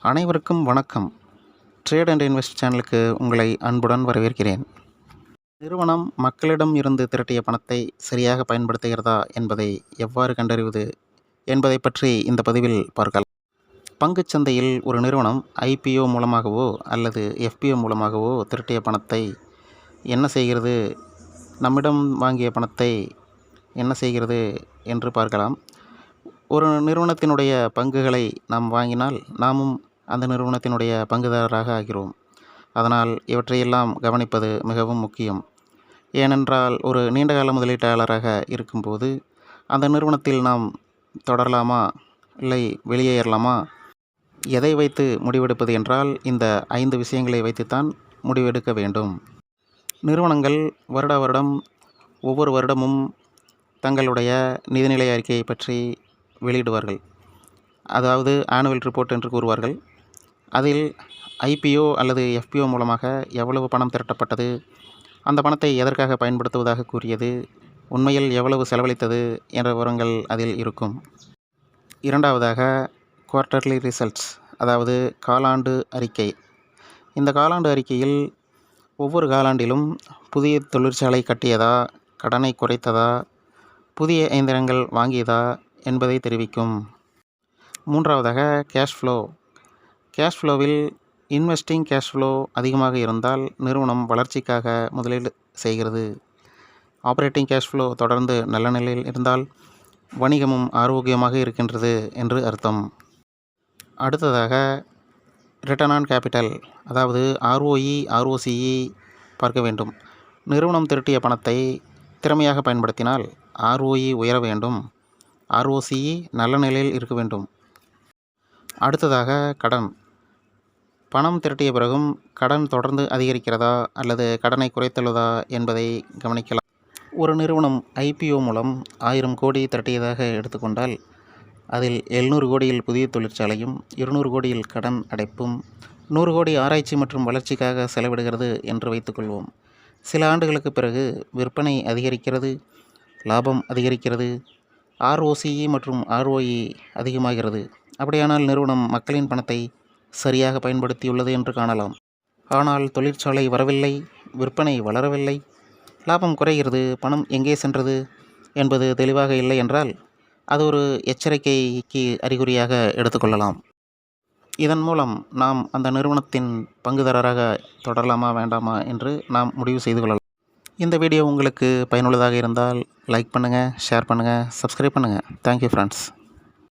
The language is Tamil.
அனைவருக்கும் வணக்கம். ட்ரேட் அண்ட் இன்வெஸ்ட் சேனலுக்கு உங்களை அன்புடன் வரவேற்கிறேன். நிறுவனம் மக்களிடம் இருந்து திரட்டிய பணத்தை சரியாக பயன்படுத்துகிறதா என்பதை எவ்வாறு கண்டறிவது என்பதை பற்றி இந்த பதிவில் பார்க்கலாம். பங்குச் சந்தையில் ஒரு நிறுவனம் ஐபிஓ மூலமாகவோ அல்லது எஃபிஓ மூலமாகவோ திரட்டிய பணத்தை என்ன செய்கிறது, நம்மிடம் வாங்கிய பணத்தை என்ன செய்கிறது என்று பார்க்கலாம். ஒரு நிறுவனத்தினுடைய பங்குகளை நாம் வாங்கினால் நாமும் அந்த நிறுவனத்தினுடைய பங்குதாரராக ஆகிறோம். அதனால் இவற்றையெல்லாம் கவனிப்பது மிகவும் முக்கியம். ஏனென்றால் ஒரு நீண்டகால முதலீட்டாளராக இருக்கும்போது அந்த நிறுவனத்தில் நாம் தொடரலாமா இல்லை வெளியேறலாமா, எதை வைத்து முடிவெடுப்பது என்றால் இந்த 5 விஷயங்களை வைத்துத்தான் முடிவெடுக்க வேண்டும். நிறுவனங்கள் வருடம் ஒவ்வொரு வருடமும் தங்களுடைய நிதிநிலை அறிக்கையை பற்றி வெளியிடுவார்கள். அதாவது ஆனுவல் ரிப்போர்ட் என்று கூறுவார்கள். அதில் ஐபிஓ அல்லது எஃபிஓ மூலமாக எவ்வளவு பணம் திரட்டப்பட்டது, அந்த பணத்தை எதற்காக பயன்படுத்துவதாக கூறியது, உண்மையில் எவ்வளவு செலவழித்தது என்ற விவரங்கள் அதில் இருக்கும். இரண்டாவதாக குவார்ட்டர்லி ரிசல்ட்ஸ், அதாவது காலாண்டு அறிக்கை. இந்த காலாண்டு அறிக்கையில் ஒவ்வொரு காலாண்டிலும் புதிய தொழிற்சாலை கட்டியதா, கடனை குறைத்ததா, புதிய இயந்திரங்கள் வாங்கியதா என்பதை தெரிவிக்கும். மூன்றாவதாக கேஷ் ஃப்ளோவில் இன்வெஸ்டிங் கேஷ் ஃப்ளோ அதிகமாக இருந்தால் நிறுவனம் வளர்ச்சிக்காக முதலீடு செய்கிறது. ஆப்ரேட்டிங் கேஷ் ஃப்ளோ தொடர்ந்து நல்ல நிலையில் இருந்தால் வணிகமும் ஆரோக்கியமாக இருக்கின்றது என்று அர்த்தம். அடுத்ததாக ரிட்டர்ன் ஆன் கேபிட்டல், அதாவது ஆர்ஓஇ ஆர்ஓசிஇ பார்க்க வேண்டும். நிறுவனம் திரட்டிய பணத்தை திறமையாக பயன்படுத்தினால் ஆர்ஓஇ உயர வேண்டும், ஆர்ஓசிஇ நல்ல நிலையில் இருக்க வேண்டும். அடுத்ததாக கடன். பணம் திரட்டிய பிறகும் கடன் தொடர்ந்து அதிகரிக்கிறதா அல்லது கடனை குறைத்துள்ளதா என்பதை கவனிக்கலாம். ஒரு நிறுவனம் ஐபிஓ மூலம் 1000 கோடி திரட்டியதாக எடுத்துக்கொண்டால் அதில் 700 கோடியில் புதிய தொழிற்சாலையும் 200 கோடியில் கடன் அடைப்பும் 100 கோடி ஆராய்ச்சி மற்றும் வளர்ச்சிக்காக செலவிடுகிறது என்று வைத்துக்கொள்வோம். சில ஆண்டுகளுக்கு பிறகு விற்பனை அதிகரிக்கிறது, லாபம் அதிகரிக்கிறது, ஆர்ஓசிஇ மற்றும் ஆர்ஓஇ அதிகமாகிறது. அப்படியானால் நிறுவனம் மக்களின் பணத்தை சரியாக பயன்படுத்தியுள்ளது என்று காணலாம். ஆனால் தொழிற்சாலை வரவில்லை, விற்பனை வளரவில்லை, லாபம் குறைகிறது, பணம் எங்கே சென்றது என்பது தெளிவாக இல்லை என்றால் அது ஒரு எச்சரிக்கைக்கு அறிகுறியாக எடுத்துக்கொள்ளலாம். இதன் மூலம் நாம் அந்த நிறுவனத்தின் பங்குதாரராக தொடரலாமா வேண்டாமா என்று நாம் முடிவு செய்து கொள்ளலாம். இந்த வீடியோ உங்களுக்கு பயனுள்ளதாக இருந்தால் லைக் பண்ணுங்கள், ஷேர் பண்ணுங்கள், சப்ஸ்கிரைப் பண்ணுங்கள். Thank you friends.